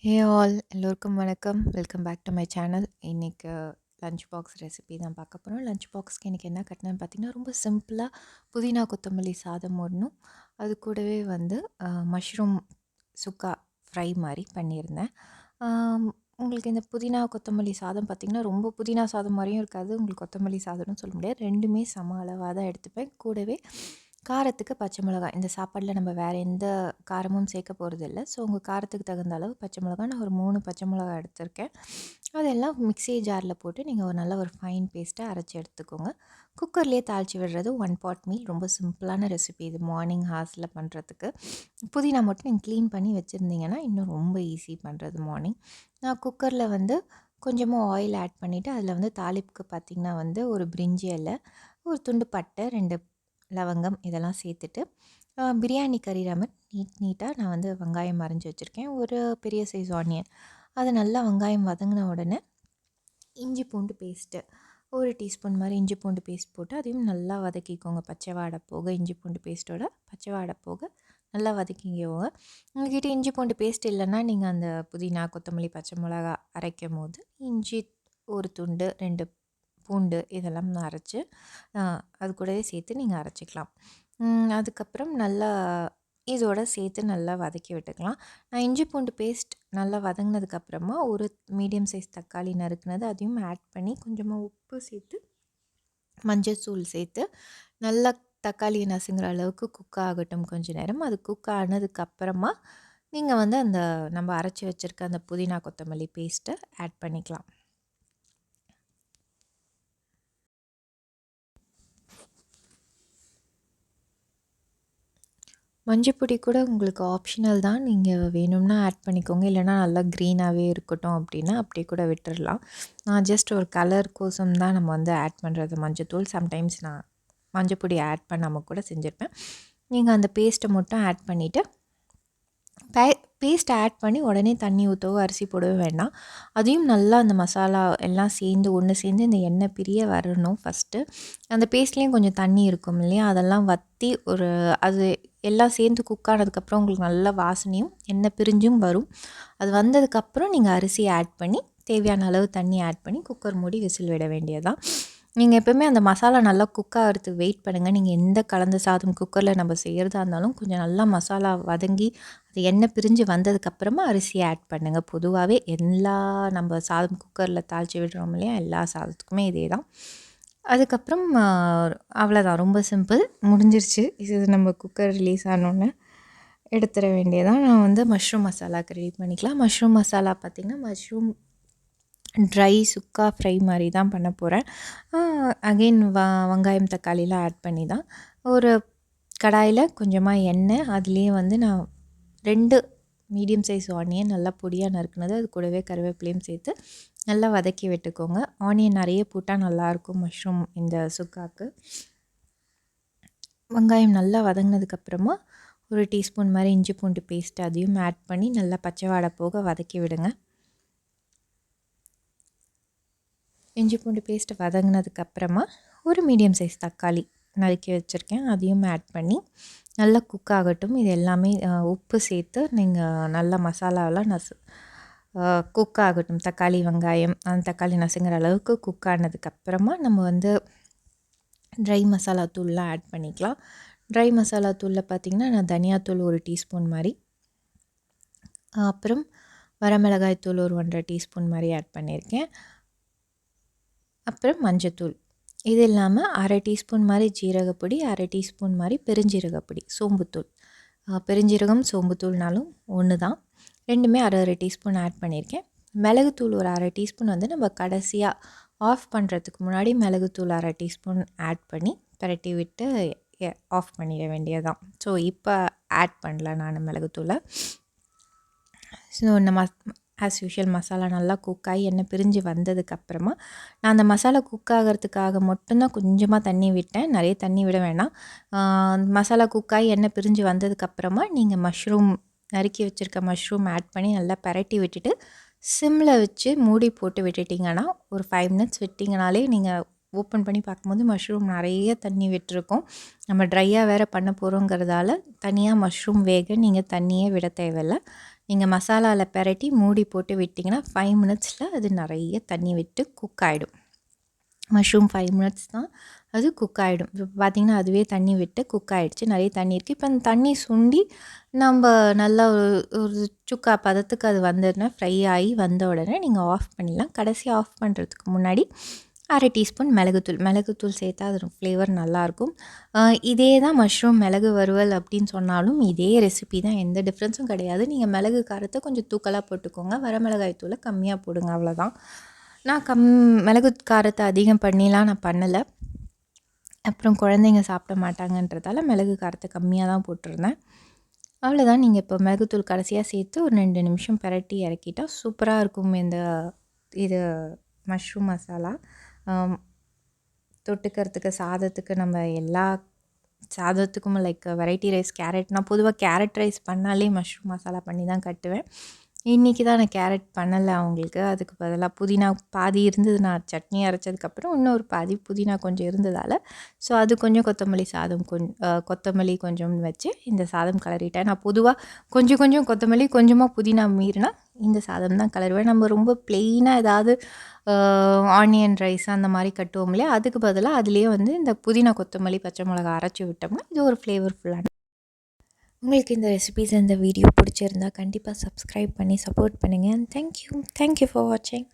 ஹே all எல்லோருக்கும் வணக்கம். Welcome back to my channel. இன்றைக்கி லஞ்ச் பாக்ஸ் ரெசிபி தான் பார்க்க போகிறோம். லஞ்ச் பாக்ஸ்க்கு இன்றைக்கி என்ன கட்டினேன்னு பார்த்தீங்கன்னா, ரொம்ப சிம்பிளாக புதினா கொத்தமல்லி சாதம் ஒன்றும், அது கூடவே வந்து மஷ்ரூம் சுக்கா ஃப்ரை மாதிரி பண்ணியிருந்தேன். உங்களுக்கு இந்த புதினா கொத்தமல்லி சாதம் பார்த்திங்கன்னா, ரொம்ப புதினா சாதம் மாதிரியும் இருக்காது, உங்களுக்கு கொத்தமல்லி சாதம்னு சொல்ல முடியாது. ரெண்டுமே சம அளவாக தான் எடுத்துப்பேன். கூடவே காரத்துக்கு பச்சை மிளகாய், இந்த சாப்பாட்டில் நம்ம வேறு எந்த காரமும் சேர்க்க போகிறதில்ல. ஸோ உங்கள் காரத்துக்கு தகுந்த அளவு பச்சை மிளகாய், நான் ஒரு 3 பச்சை மிளகாய் எடுத்திருக்கேன். அதெல்லாம் மிக்ஸி ஜாரில் போட்டு நீங்கள் ஒரு நல்ல ஒரு ஃபைன் பேஸ்ட்டாக அரைச்சி எடுத்துக்கோங்க. குக்கர்லேயே தாளித்து விடுறது ஒன் பாட் மீல். ரொம்ப சிம்பிளான ரெசிபி இது, மார்னிங் ஹார்ஸில் பண்ணுறதுக்கு. புதினா மட்டும் நீங்கள் க்ளீன் பண்ணி வச்சுருந்தீங்கன்னா இன்னும் ரொம்ப ஈஸி பண்ணுறது மார்னிங். நான் குக்கரில் வந்து கொஞ்சமாக ஆயில் ஆட் பண்ணிவிட்டு, அதில் வந்து தாளிப்புக்கு பார்த்திங்கன்னா வந்து ஒரு பிரிஞ்சி இலை, ஒரு துண்டு பட்டை, 2 லவங்கம் இதெல்லாம் சேர்த்துட்டு, பிரியாணி கறி ரமன் நீட்டாக நான் வந்து வெங்காயம் அரைஞ்சி வச்சுருக்கேன். ஒரு பெரிய சைஸ் ஆனியன், அது நல்லா வெங்காயம் வதங்கின உடனே இஞ்சி பூண்டு பேஸ்ட்டு ஒரு டீஸ்பூன் மாதிரி இஞ்சி பூண்டு பேஸ்ட் போட்டு அதையும் நல்லா வதக்கிக்கோங்க. பச்சை வாடை போக, இஞ்சி பூண்டு பேஸ்ட்டோட பச்சை வாடை போக நல்லா வதக்கிக்கோங்க. உங்கள்கிட்ட இஞ்சி பூண்டு பேஸ்ட் இல்லைன்னா, நீங்கள் அந்த புதினா கொத்தமல்லி பச்சை மிளகா அரைக்கும் போது இஞ்சி ஒரு துண்டு, 2 பூண்டு இதெல்லாம் அரைச்சி அது கூடவே சேர்த்து நீங்கள் அரைச்சிக்கலாம். அதுக்கப்புறம் நல்லா இதோட சேர்த்து நல்லா வதக்கி விட்டுக்கலாம். நான் இஞ்சி பூண்டு பேஸ்ட் நல்லா வதங்கினதுக்கப்புறமா ஒரு மீடியம் சைஸ் தக்காளி நறுக்குனது அதையும் ஆட் பண்ணி, கொஞ்சமாக உப்பு சேர்த்து, மஞ்சள்தூள் சேர்த்து நல்லா தக்காளி நசுங்குற அளவுக்கு குக் ஆகட்டும் கொஞ்ச நேரம். அது குக் ஆனதுக்கப்புறமா நீங்கள் வந்து அந்த நம்ம அரைச்சி வச்சுருக்க அந்த புதினா கொத்தமல்லி பேஸ்ட்டை ஆட் பண்ணிக்கலாம். மஞ்சப்பொடி கூட உங்களுக்கு ஆப்ஷனல் தான். நீங்கள் வேணும்னா ஆட் பண்ணிக்கோங்க. இல்லைனா நல்லா க்ரீனாகவே இருக்கட்டும் அப்படின்னா அப்படியே கூட விட்டுறலாம். நான் ஜஸ்ட் ஒரு கலர் கோசம் தான் நம்ம வந்து ஆட் பண்ணுறது மஞ்சத்தூள். சம்டைம்ஸ் நான் மஞ்சப்பொடி ஆட் பண்ணாமல் கூட செஞ்சுருப்பேன். நீங்கள் அந்த பேஸ்ட்டை மட்டும் ஆட் பண்ணிவிட்டு, பேஸ்ட் ஆட் பண்ணி உடனே தண்ணி ஊற்றவோ அரிசி போடவே வேண்டாம். அதையும் நல்லா அந்த மசாலா எல்லாம் சேர்ந்து ஒன்று சேர்ந்து இந்த எண்ணெய் பிரிய வரணும் ஃபஸ்ட்டு. அந்த பேஸ்ட்லேயும் கொஞ்சம் தண்ணி இருக்கும் இல்லையா, அதெல்லாம் வற்றி ஒரு அது எல்லாம் சேர்ந்து குக் ஆனதுக்கப்புறம் உங்களுக்கு நல்ல வாசனையும் எண்ணெய் பிரிஞ்சும் வரும். அது வந்ததுக்கப்புறம் நீங்கள் அரிசியை ஆட் பண்ணி தேவையான அளவு தண்ணி ஆட் பண்ணி குக்கர் மூடி விசில் விட வேண்டியதுதான். நீங்கள் எப்போவுமே அந்த மசாலா நல்லா குக் ஆகிறதுக்கு வெயிட் பண்ணுங்கள். நீங்கள் எந்த கலந்த சாதம் குக்கரில் நம்ம செய்கிறதா இருந்தாலும் கொஞ்சம் நல்லா மசாலா வதங்கி அது எண்ணெய் பிரிஞ்சு வந்ததுக்கப்புறமா அரிசியை ஆட் பண்ணுங்கள். பொதுவாகவே எல்லா நம்ம சாதம் குக்கரில் தாளித்து விடுறோம் இல்லையா, எல்லா சாதத்துக்குமே இதே தான். அதுக்கப்புறம் அவ்வளோதான், ரொம்ப சிம்பிள், முடிஞ்சிருச்சு. இது நம்ம குக்கர் ரிலீஸ் ஆனோடனே எடுத்துட வேண்டியதான். நான் வந்து மஷ்ரூம் மசாலாவுக்கு ரெடி பண்ணிக்கலாம். மஷ்ரூம் மசாலா பார்த்திங்கன்னா, மஷ்ரூம் ட்ரை சுக்கா ஃப்ரை மாதிரி தான் பண்ண போகிறேன். அகெயின் வெங்காயம் தக்காளிலாம் ஆட் பண்ணி தான். ஒரு கடாயில் கொஞ்சமாக எண்ணெய், அதுலேயே வந்து நான் 2 மீடியம் சைஸ் ஆனியன் நல்லா பொடியாக நறுக்குனது, அது கூடவே கருவேப்பிலையும் சேர்த்து நல்லா வதக்கி விட்டுக்கோங்க. ஆனியன் நிறைய போட்டால் நல்லாயிருக்கும் மஷ்ரூம் இந்த சுக்காவுக்கு. வெங்காயம் நல்லா வதங்கினதுக்கப்புறமா ஒரு டீஸ்பூன் மாதிரி இஞ்சி பூண்டு பேஸ்ட் அதையும் ஆட் பண்ணி நல்லா பச்சை வாடை போக வதக்கி விடுங்க. இஞ்சி பூண்டு பேஸ்ட் வதங்கினதுக்கப்புறமா ஒரு மீடியம் சைஸ் தக்காளி நறுக்கி வச்சுருக்கேன், அதையும் ஆட் பண்ணி நல்லா குக் ஆகட்டும். இது எல்லாமே உப்பு சேர்த்து நீங்கள் நல்லா மசாலாவெலாம் குக் ஆகட்டும். தக்காளி வெங்காயம் அந்த தக்காளி நசுங்கிற அளவுக்கு குக் ஆனதுக்கப்புறமா நம்ம வந்து ட்ரை மசாலா தூள்லாம் ஆட் பண்ணிக்கலாம். ட்ரை மசாலா தூளில் பார்த்திங்கன்னா, நான் தனியாத்தூள் ஒரு டீஸ்பூன் மாதிரி, அப்புறம் வரமிளகாய் தூள் ஒரு 1.5 டீஸ்பூன் மாதிரி ஆட் பண்ணியிருக்கேன். அப்புறம் மஞ்சத்தூள், இது இல்லாமல் அரை டீஸ்பூன் மாதிரி ஜீரகப்பொடி, அரை டீஸ்பூன் மாதிரி பெருஞ்சீரகப்பொடி, சோம்புத்தூள். பெருஞ்சீரகம் சோம்புத்தூள்னாலும் ஒன்று தான், ரெண்டுமே அரை அரை டீஸ்பூன் ஆட் பண்ணியிருக்கேன். மிளகுத்தூள் ஒரு அரை டீஸ்பூன் வந்து நம்ம கடைசியாக ஆஃப் பண்ணுறதுக்கு முன்னாடி மிளகுத்தூள் அரை டீஸ்பூன் ஆட் பண்ணி பரட்டி விட்டு ஆஃப் பண்ணிட வேண்டியதுதான். ஸோ இப்போ ஆட் பண்ணல நான் மிளகுத்தூளை. ஸோ நம்ம ஆஸ் யூஷுவல் மசாலா நல்லா குக் ஆகி எண்ணெய் பிரிஞ்சு வந்ததுக்கப்புறமா நான் அந்த மசாலா குக் ஆகிறதுக்காக மட்டும்தான் கொஞ்சமாக தண்ணி விட்டேன், நிறைய தண்ணி விட வேணாம். மசாலா குக் ஆகி எண்ணெய் பிரிஞ்சு வந்ததுக்கப்புறமா நீங்கள் மஷ்ரூம் நறுக்கி வச்சுருக்க மஷ்ரூம் ஆட் பண்ணி நல்லா பரட்டி விட்டுட்டு சிம்மில் வச்சு மூடி போட்டு விட்டுட்டிங்கன்னா, ஒரு 5 மினிட்ஸ் விட்டிங்கனாலே நீங்கள் ஓப்பன் பண்ணி பார்க்கும்போது மஷ்ரூம் நிறைய தண்ணி விட்டுருக்கும். நம்ம ட்ரையாக வேறு பண்ண போகிறோங்கிறதால தனியாக மஷ்ரூம் வேக நீங்கள் தண்ணியே விட தேவையில்லை. நீங்கள் மசாலாவில் பெரட்டி மூடி போட்டு விட்டிங்கன்னா 5 மினிட்ஸில் அது நிறைய தண்ணி விட்டு குக் ஆகிடும். மஷ்ரூம் 5 மினிட்ஸ் தான் அது குக் ஆகிடும். இப்போ பார்த்திங்கன்னா அதுவே தண்ணி விட்டு குக் ஆகிடுச்சு. நிறைய தண்ணி இருக்குது. இப்போ அந்த தண்ணி சுண்டி நம்ம நல்லா ஒரு சுக்கா பதத்துக்கு அது வந்ததுன்னா ஃப்ரை ஆகி வந்த உடனே நீங்கள் ஆஃப் பண்ணிடலாம். கடைசி ஆஃப் பண்ணுறதுக்கு முன்னாடி 1/2 டீஸ்பூன் மிளகுத்தூள் சேர்த்தா அது ஃப்ளேவர் நல்லாயிருக்கும். இதே தான் மஷ்ரூம் மிளகு வறுவல் அப்படின்னு சொன்னாலும் இதே ரெசிபி தான், எந்த டிஃப்ரென்ஸும் கிடையாது. நீங்கள் மிளகு காரத்தை கொஞ்சம் தூக்கலாக போட்டுக்கோங்க, வரமிளகாய் தூளை கம்மியாக போடுங்க, அவ்வளோதான். நான் மிளகு காரத்தை அதிகம் பண்ணிலாம் நான் பண்ணலை. அப்புறம் குழந்தைங்க சாப்பிட மாட்டாங்கன்றதால மிளகு காரத்தை கம்மியாக தான் போட்டிருந்தேன். அவ்வளோதான். நீங்கள் இப்போ மிளகுத்தூள் கடைசியாக சேர்த்து ஒரு 2 நிமிஷம் பெரட்டி இறக்கிட்டால் சூப்பராக இருக்கும் இது மஷ்ரூம் மசாலா. தொட்டுக்கிறதுக்கு சாதத்துக்கு நம்ம எல்லா சாதத்துக்கும் லைக் வெரைட்டி ரைஸ், கேரட், நான் பொதுவாக கேரட் ரைஸ் பண்ணாலே மஷ்ரூம் மசாலா பண்ணி தான் கட்டுவேன். இன்றைக்கி தான் நான் கேரட் பண்ணலை அவங்களுக்கு. அதுக்கு பதிலாக புதினா பாதி இருந்தது, நான் சட்னி அரைச்சதுக்கப்புறம் இன்னொரு பாதி புதினா கொஞ்சம் இருந்ததால் ஸோ அது கொஞ்சம் கொத்தமல்லி கொஞ்சம் வச்சு இந்த சாதம் கிளறிட்டேன். நான் பொதுவாக கொஞ்சம் கொத்தமல்லி கொஞ்சமாக புதினா மீறினா இந்த சாதம் தான் கிளறுவேன். நம்ம ரொம்ப ப்ளெயினாக ஏதாவது ஆனியன் ரைஸ் அந்த மாதிரி கட்டுவோம் இல்லையா, அதுக்கு பதிலாக அதுலேயே இந்த புதினா கொத்தமல்லி பச்சை மிளகா அரைச்சி விட்டோம்னா இது ஒரு ஃப்ளேவர்ஃபுல்லான. உங்களுக்கு இந்த ரெசிபீஸ், இந்த வீடியோ பிடிச்சிருந்தா கண்டிப்பாக சப்ஸ்கிரைப் பண்ணி சப்போர்ட் பண்ணுங்கள். தேங்க்யூ ஃபார் வாட்சிங்.